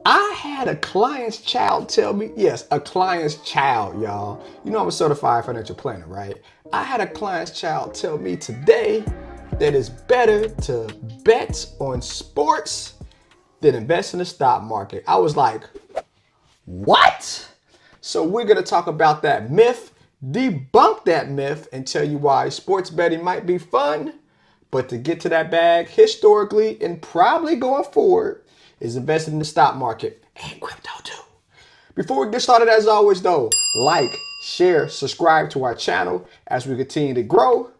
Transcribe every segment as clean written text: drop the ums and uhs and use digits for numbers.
I had a client's child tell me, yes, a client's child, y'all. You know I'm a certified financial planner, right? I had a client's child tell me today that it's better to bet on sports than invest in the stock market. I was like, what? So we're going to talk about that myth, debunk that myth, and tell you why sports betting might be fun, but to get to that bag historically and probably going forward is investing in the stock market and crypto too. Before we get started, as always though, like, share, subscribe to our channel as we continue to grow.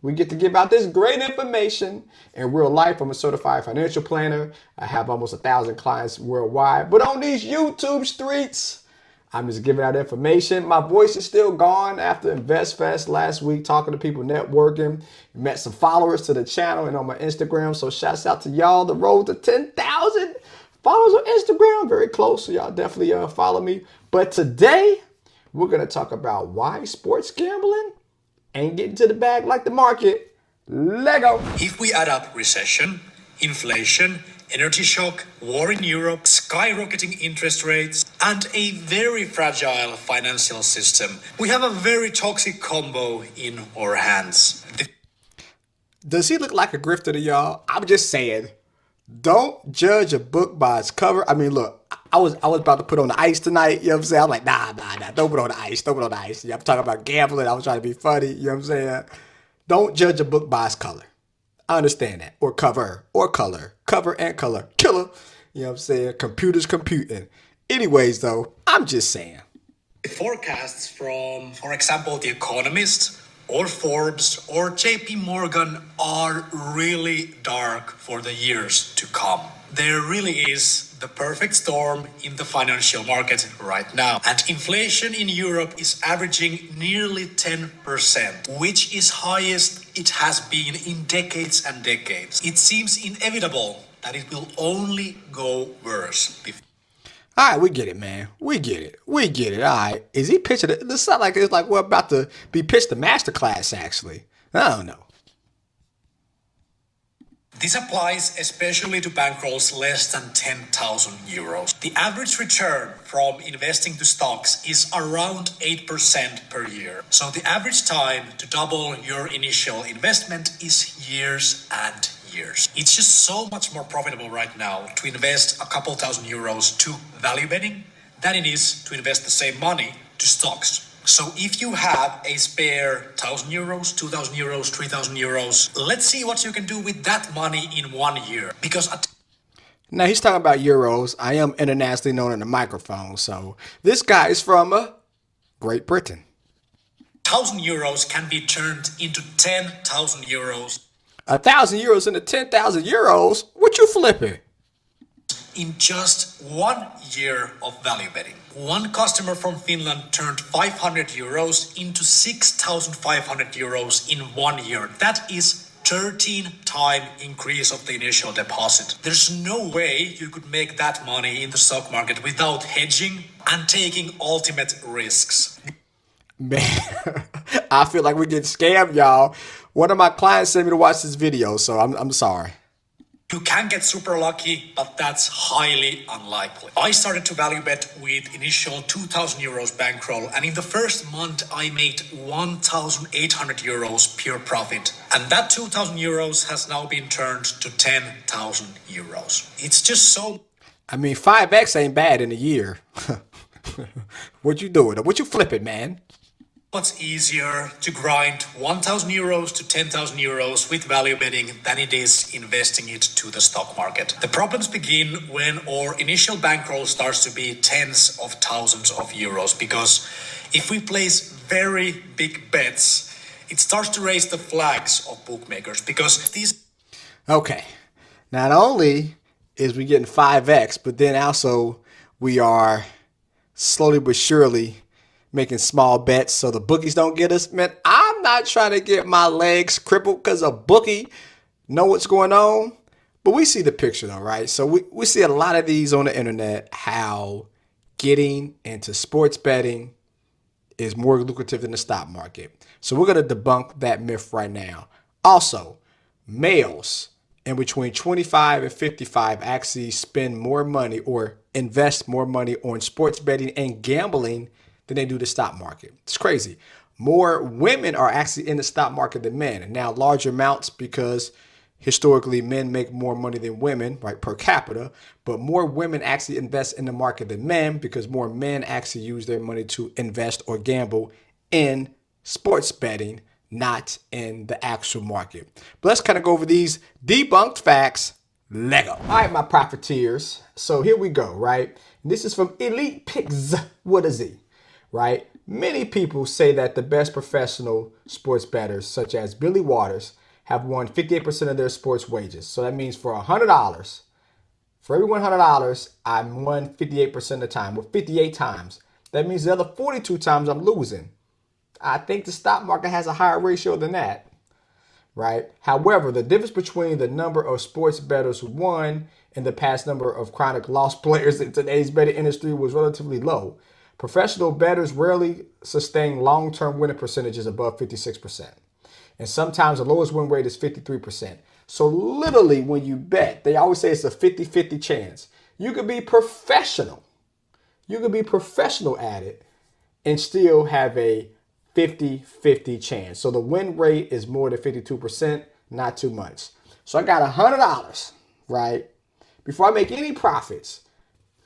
We get to give out this great information in real life. I'm a certified financial planner. I have almost 1,000 clients worldwide. But on these YouTube streets, I'm just giving out information. My voice is still gone after Invest Fest last week, talking to people, networking. Met some followers to the channel and on my Instagram. So shouts out to y'all. The road to 10,000 followers on Instagram. Very close. So y'all definitely follow me. But today, we're going to talk about why sports gambling ain't getting to the bag like the market. Lego. If we add up recession, inflation, energy shock, war in Europe, skyrocketing interest rates, and a very fragile financial system, we have a very toxic combo in our hands. Does he look like a grifter to y'all? I'm just saying, don't judge a book by its cover. I mean, look, I was about to put on the ice tonight. You know what I'm saying? I'm like, nah, don't put on the ice. Don't put on the ice. Yeah, I'm talking about gambling. I was trying to be funny. You know what I'm saying? Don't judge a book by its color. I understand that. Or cover. Or color. Cover and color. Killer. You know what I'm saying? Computers computing. Anyways, though, I'm just saying. Forecasts from, for example, The Economist or Forbes or JP Morgan are really dark for the years to come. There really is the perfect storm in the financial market right now. And inflation in Europe is averaging nearly 10%, which is highest it has been in decades and decades. It seems inevitable that it will only go worse. All right, we get it, man. We get it. We get it. All right. Is he pitching it? This sounds like it's like we're about to be pitched a master class, actually. I don't know. This applies especially to bankrolls less than 10,000 euros. The average return from investing to stocks is around 8% per year. So the average time to double your initial investment is years and years. It's just so much more profitable right now to invest a couple thousand euros to value betting than it is to invest the same money to stocks. So if you have a spare 1,000 euros, 2,000 euros, 3,000 euros, let's see what you can do with that money in 1 year. Because Now he's talking about euros. I am internationally known in the microphone, so this guy is from Great Britain. 1,000 euros can be turned into 10,000 euros 1,000 euros into 10,000 euros. What you flipping? in just 1 year of value betting. One customer from Finland turned 500 euros into 6,500 euros in 1 year. That is 13-time increase of the initial deposit. There's no way you could make that money in the stock market without hedging and taking ultimate risks. Man, I feel like we're getting scammed, y'all. One of my clients sent me to watch this video, so I'm sorry. You can get super lucky, but that's highly unlikely. I started to value bet with initial 2,000 euros bankroll, and in the first month I made 1,800 euros pure profit. And that 2,000 euros has now been turned to 10,000 euros. It's just so... I mean, 5x ain't bad in a year. What you doing? What you flipping, man? much easier to grind 1,000 euros to 10,000 euros with value betting than it is investing it to the stock market. The problems begin when our initial bankroll starts to be tens of thousands of euros, because if we place very big bets, it starts to raise the flags of bookmakers, because these... Okay, not only is we getting 5x, but then also we are slowly but surely making small bets so the bookies don't get us. Man, I'm not trying to get my legs crippled because a bookie know what's going on. But we see the picture though, right? So we see a lot of these on the internet, how getting into sports betting is more lucrative than the stock market. So we're going to debunk that myth right now. Also, males in between 25 and 55 actually spend more money or invest more money on sports betting and gambling than they do the stock market. It's crazy. More women are actually in the stock market than men. And now larger amounts because historically men make more money than women, right, per capita. But more women actually invest in the market than men because more men actually use their money to invest or gamble in sports betting, not in the actual market. But let's kind of go over these debunked facts. Lego. All right, my profiteers. So here we go, right? This is from Elite Picks with a Z, right? Many people say that the best professional sports bettors, such as Billy Waters, have won 58% of their sports wages. So that means for $100, for every $100, I'm won 58% of the time, with 58 times. That means the other 42 times I'm losing. I think the stock market has a higher ratio than that, right? However, the difference between the number of sports bettors who won and the past number of chronic loss players in today's betting industry was relatively low. Professional bettors rarely sustain long-term winning percentages above 56%. And sometimes the lowest win rate is 53%. So literally when you bet, they always say it's a 50-50 chance. You could be professional. You could be professional at it and still have a 50-50 chance. So the win rate is more than 52%, not too much. So I got $100, right? Before I make any profits,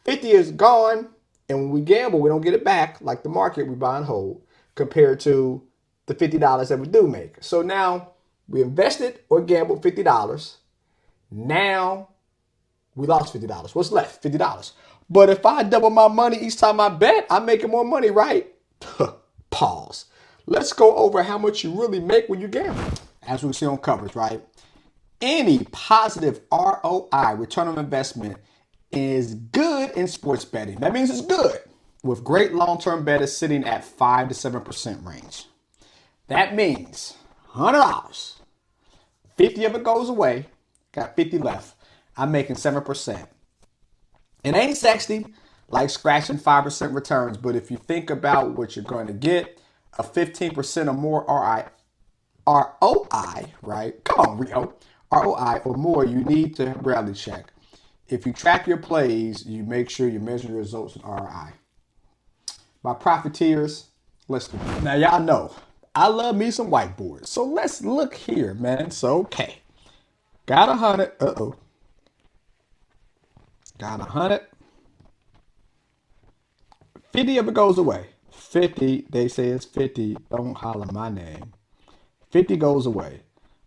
50 is gone. And when we gamble, we don't get it back like the market, we buy and hold, compared to the $50 that we do make. So now we invested or gambled $50. Now we lost $50. What's left? $50. But if I double my money each time I bet, I'm making more money, right? Pause. Let's go over how much you really make when you gamble. As we see on covers, right? Any positive ROI, return on investment, is good in sports betting. That means it's good. With great long-term bettors sitting at 5 to 7% range. That means $100. 50 of it goes away. Got 50 left. I'm making 7%. It ain't sexy like scratching 5% returns, but if you think about what you're going to get, a 15% or more ROI, right? Come on, Rio. ROI or more, you need to reality check. If you track your plays, you make sure you measure your results in ROI. My profiteers, let's do it. Now, y'all know, I love me some whiteboards. So let's look here, man. So, okay. Got 100. Uh-oh. Got 100. 50 of it goes away. 50, they say it's 50. Don't holler my name. 50 goes away.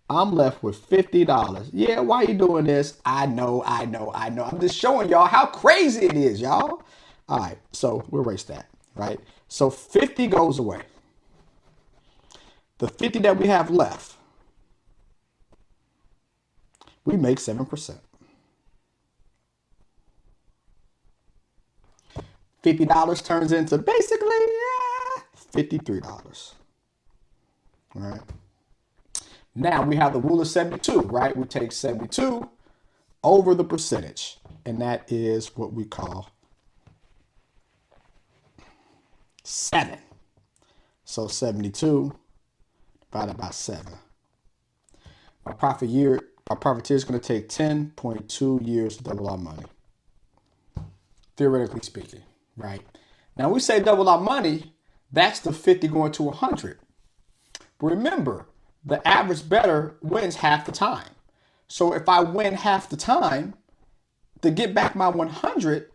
I'm left with $50. Yeah, why you doing this? I know. I'm just showing y'all how crazy it is, y'all. All right, so we'll erase that, right? So 50 goes away. The 50 that we have left, we make 7%. $50 turns into basically $53. All right. Now we have the rule of 72, right? We take 72 over the percentage, and that is what we call 7. So 72 divided by 7. My profiteer is going to take 10.2 years to double our money, theoretically speaking, right? Now we say double our money, that's the 50 going to 100. But remember, the average bettor wins half the time. So if I win half the time, to get back my 100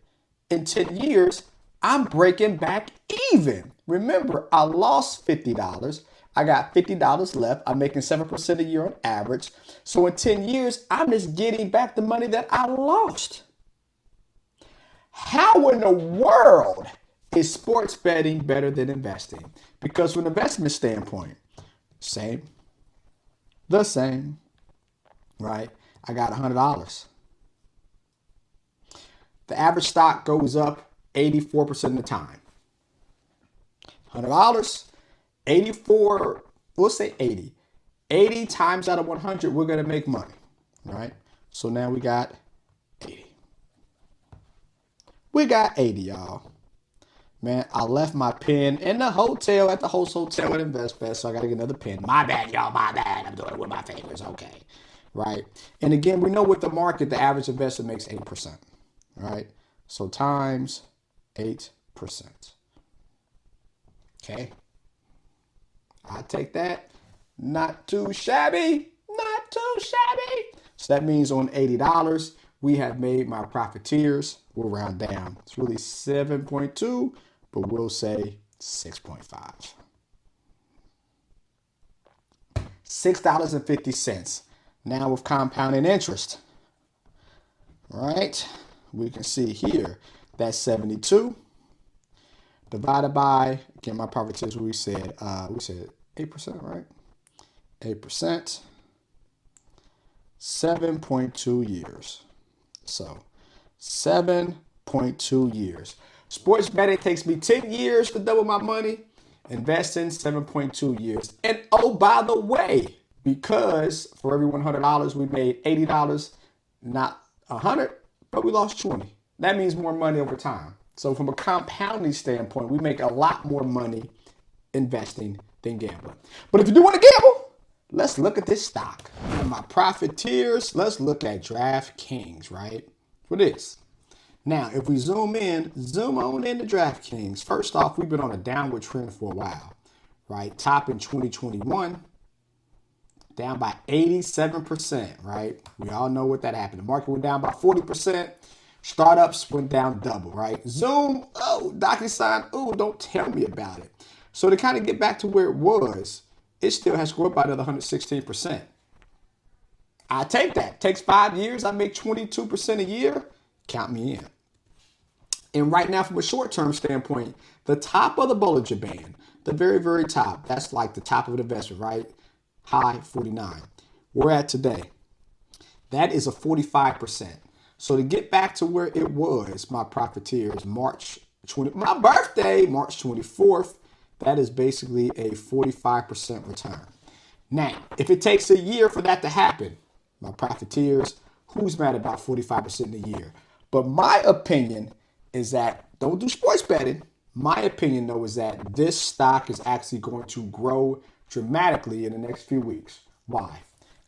in 10 years, I'm breaking back even. Remember, I lost $50. I got $50 left. I'm making 7% a year on average. So in 10 years, I'm just getting back the money that I lost. How in the world is sports betting better than investing? Because from an investment standpoint, the same, right? I got $100. The average stock goes up 84% of the time. $100, 84, we'll say 80. 80 times out of 100, we're going to make money, right? So now we got 80. We got 80, y'all. Man, I left my pen in the hotel at the host hotel at InvestBest, so I got to get another pen. My bad, y'all, my bad. I'm doing it with my fingers, okay. Right? And again, we know with the market, the average investor makes 8%, right? So times 8%. Okay. I take that. Not too shabby. Not too shabby. So that means on $80, we have made my profiteers. We'll round down. It's really 7.2, but we'll say 6.5. $6.50. Now with compounding interest. All right. We can see here that's 72 divided by, again, my profiteers, we said 8%, right? 8. 7.2 years. So 7.2 years. Sports betting takes me 10 years to double my money. Investing 7.2 years. And oh, by the way, because for every $100 we made $80, not 100, but we lost 20. That means more money over time. So from a compounding standpoint, we make a lot more money investing than gambling. But if you do want to gamble, let's look at this stock. And my profiteers, let's look at DraftKings, right? For this. Now, if we zoom on into DraftKings. First off, we've been on a downward trend for a while, right? Top in 2021, down by 87%, right? We all know what that happened. The market went down by 40%. Startups went down double, right? Zoom, oh, DocuSign, oh, don't tell me about it. So to kind of get back to where it was, it still has grown by another 116%. I take that. It takes 5 years. I make 22% a year. Count me in. And right now, from a short-term standpoint, the top of the Bollinger Band, the very, very top, that's like the top of the investment, right? High 49. We're at today. That is a 45%. So to get back to where it was, my profiteers, my birthday, March 24th, that is basically a 45% return. Now, if it takes a year for that to happen, my profiteers, who's mad about 45% in a year? But my opinion is that, don't do sports betting. My opinion, though, is that this stock is actually going to grow dramatically in the next few weeks. Why?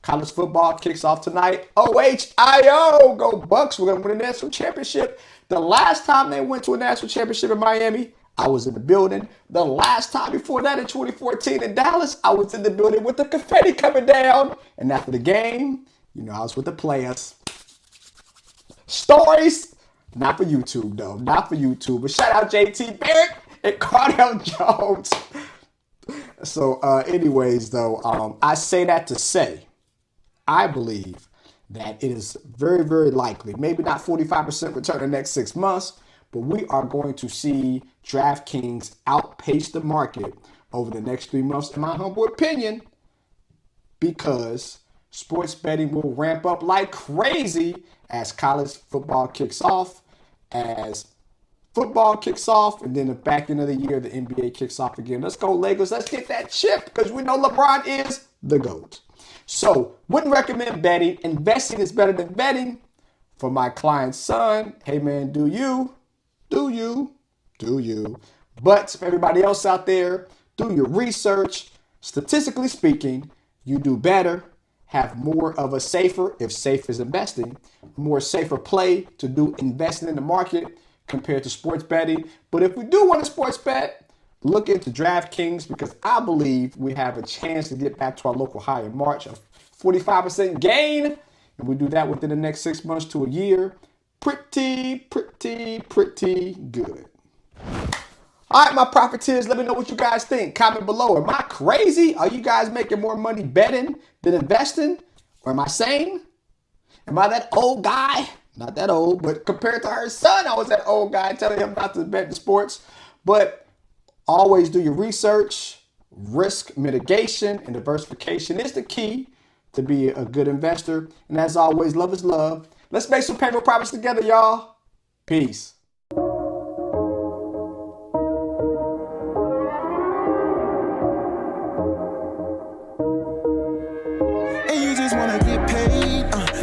College football kicks off tonight. OHIO, go Bucks. We're going to win a national championship. The last time they went to a national championship in Miami, I was in the building. The last time before that in 2014 in Dallas, I was in the building with the confetti coming down. And after the game, I was with the players. Stories, not for YouTube though, not for YouTube. But shout out JT Barrett and Cardell Jones. So anyways though, I say that to say, I believe that it is very, very likely, maybe not 45% return in the next 6 months, but we are going to see DraftKings outpace the market over the next 3 months, in my humble opinion, because sports betting will ramp up like crazy as college football kicks off, and then the back end of the year, the NBA kicks off again. Let's go, Lakers. Let's get that chip because we know LeBron is the GOAT. So, wouldn't recommend betting. Investing is better than betting. For my client's son, hey man, do you. But for everybody else out there, do your research. Statistically speaking, you do better, have more of a safer, if safe is investing, more safer play to do investing in the market compared to sports betting. But if we do want to sports bet, look into DraftKings because I believe we have a chance to get back to our local high in March of 45% gain. And we do that within the next 6 months to a year. Pretty good. All right, my profiteers, let me know what you guys think. Comment below. Am I crazy? Are you guys making more money betting than investing? Or am I sane? Am I that old guy? Not that old, but compared to her son, I was that old guy telling him not to bet in sports. But always do your research. Risk mitigation and diversification is the key to be a good investor. And as always, love is love. Let's make some painful profits together, y'all. Peace.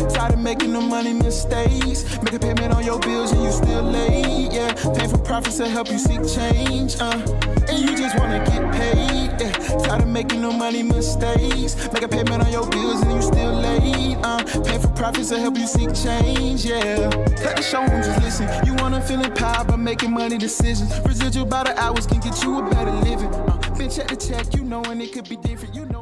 Tired of making the money mistakes. Make a payment on your bills and you still late. Yeah, painful profits that help you seek change, and you just wanna get paid, yeah. Tired of making no money mistakes, make a payment on your bills and you still late, Painful profits that help you seek change, yeah. Cut the show and just listen. You wanna feel empowered by making money decisions. Residual by the hours can get you a better living. Bitch at the check, you know, and it could be different, you know.